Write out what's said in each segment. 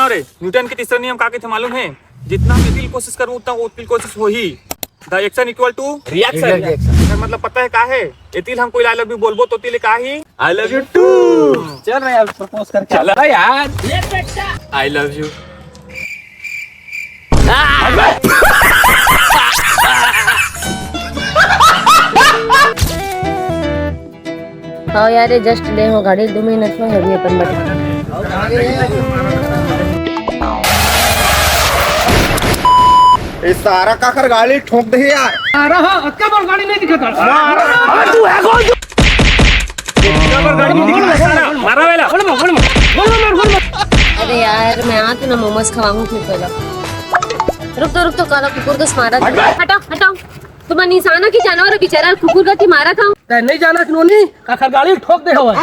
सुना रे, न्यूटन के तीसरा नियम का थे मालूम है? जितना मैं दिल कोशिश करूँ उतना उतनी कोशिश हो ही। The action equal to reaction. मतलब पता है का है? एतिल हम कोई आई लव यू बोलबो तो तिल का ही आई लव यू टू। चल रहे यार प्रपोज करके चल रहा यार। I love you. हाँ यार जस्ट ले हो गाड़ी 2 मिनट में है अपन बता। इस सारा काकर गाड़ी ठोक दे यार। अरे हाँ अक्का बार गाड़ी नहीं दिखता। तू है कौन? गाड़ी नहीं दिखता सारा मारा वाला। अरे यार मैं आती ना मोमोज खवाऊंगी फिर पहले। रुक तो काला कुकुर को मारा। हटाओ तुम्हारा निशाना की जानवर बेचारा कुकुर का मारा था। नहीं जाना क्यों काकर गाड़ी ठोक दे हवा।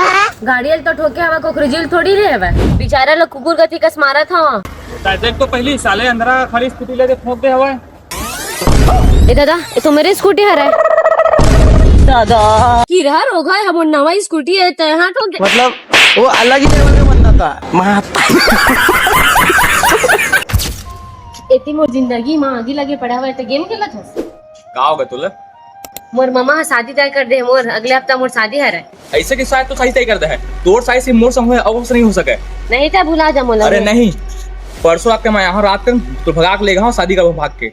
गाड़ी तो ठोके हवा कोकरेजिल थोड़ी रे हवा। बेचारा लोग कुकुर का कस मारा था। देख तो पहली साले अंदर खाली स्कूटी लेके ठोक दे हवा। ए दादा ये तो मेरी स्कूटी है दादा की रहा रोगा है हम नवा स्कूटी है तो यहाँ ठोक दे। मतलब वो अलग ही लेवल में बनना था। इतनी मोर जिंदगी माँ आगे लगे पड़ा हुआ है तो गेम खेला था। का होगा तुला? मोर मामा शादी तय कर दे। मोर अगले हफ्ता मोर शादी है। ऐसे के शायद तो शादी तय कर दे है। तोर शायद से मोर संग अवश्य नहीं हो सके। नहीं था भुला जा मोला। अरे नहीं, परसों आपके मैं यहाँ रात कर तो भगा के ले गया शादी का भाग के।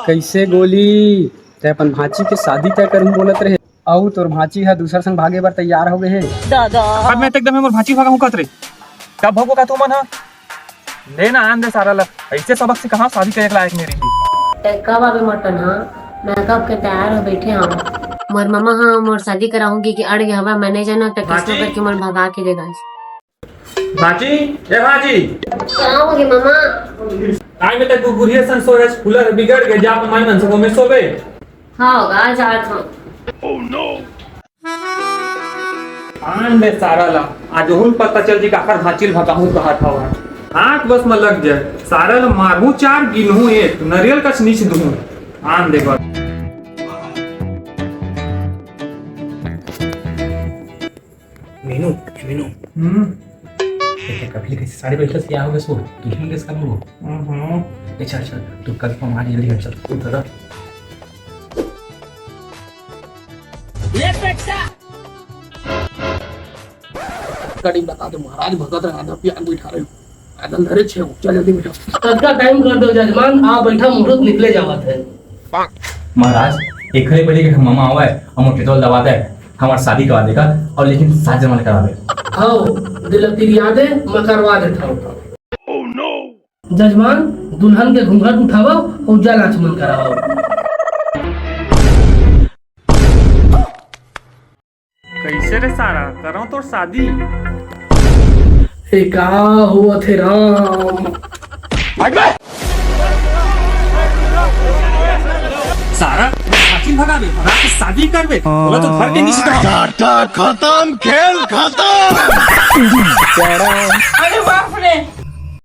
कैसे गोली ते अपन भांची के शादी तय करूं बोलत रहे और तोर भांची है दूसरा संग भागे बर तैयार हो गए है दादा। अब मैं एकदम मोर भांची भागा हूं कतरे। कब भगो का तू मन है? लेना आन दे सारा लग। ऐसे सबक से कहां शादी करे लायक मेरी। कब आवे मटन हाँ मैं कब के तैयार हो बैठे हाँ। मोर मामा हाँ मोर शादी कराऊंगी कि अड़ गया हवा मैंने जाना तो किसको करके मोर भगा के देगा। भाजी ए भाजी क्या हो गया मामा? आई में तक गुड़िया सन सो है कूलर बिगड़ गया जा माई मन से में सोबे। हाँ होगा जा था। Oh no. आन दे सारा ला आज हुन पता चल जी काकर भांचिल भगाहू कहा था वहां। हाथ बस में लग जाए सारा ला मारू 4 गिनहू 1 नारियल का नीच दूं। आन दे बात मीनू कभी कैसे साड़ी बैठे से क्या होगा सो दुश्मन के इसका वो चल तू कल को हमारी जल्दी चल तू जरा ये बेटा गाड़ी बता दो महाराज भगत रहा प्यार बैठा रहे पैदल धरे छे चल जल्दी बैठो। सबका टाइम कर दो जजमान आ बैठा मुहूर्त निकले जावत है। महाराज एक खड़े पड़े के हम मामा आवा है हम पेट्रोल दबा दे हमारी शादी करवा देगा और लेकिन साथ जमाने करा दे। हाँ दिल तेरी याद है मैं करवा देता हूँ। oh, no. जजमान दुल्हन के घूंघट उठाओ और जल आचमन कराओ। कैसे रे सारा करो तो शादी। का हुआ थे राम सारा भांचिल भगावे भगा के शादी करबे बोला तो घर के नीचे खत्म खेल खत्म। अरे बाप रे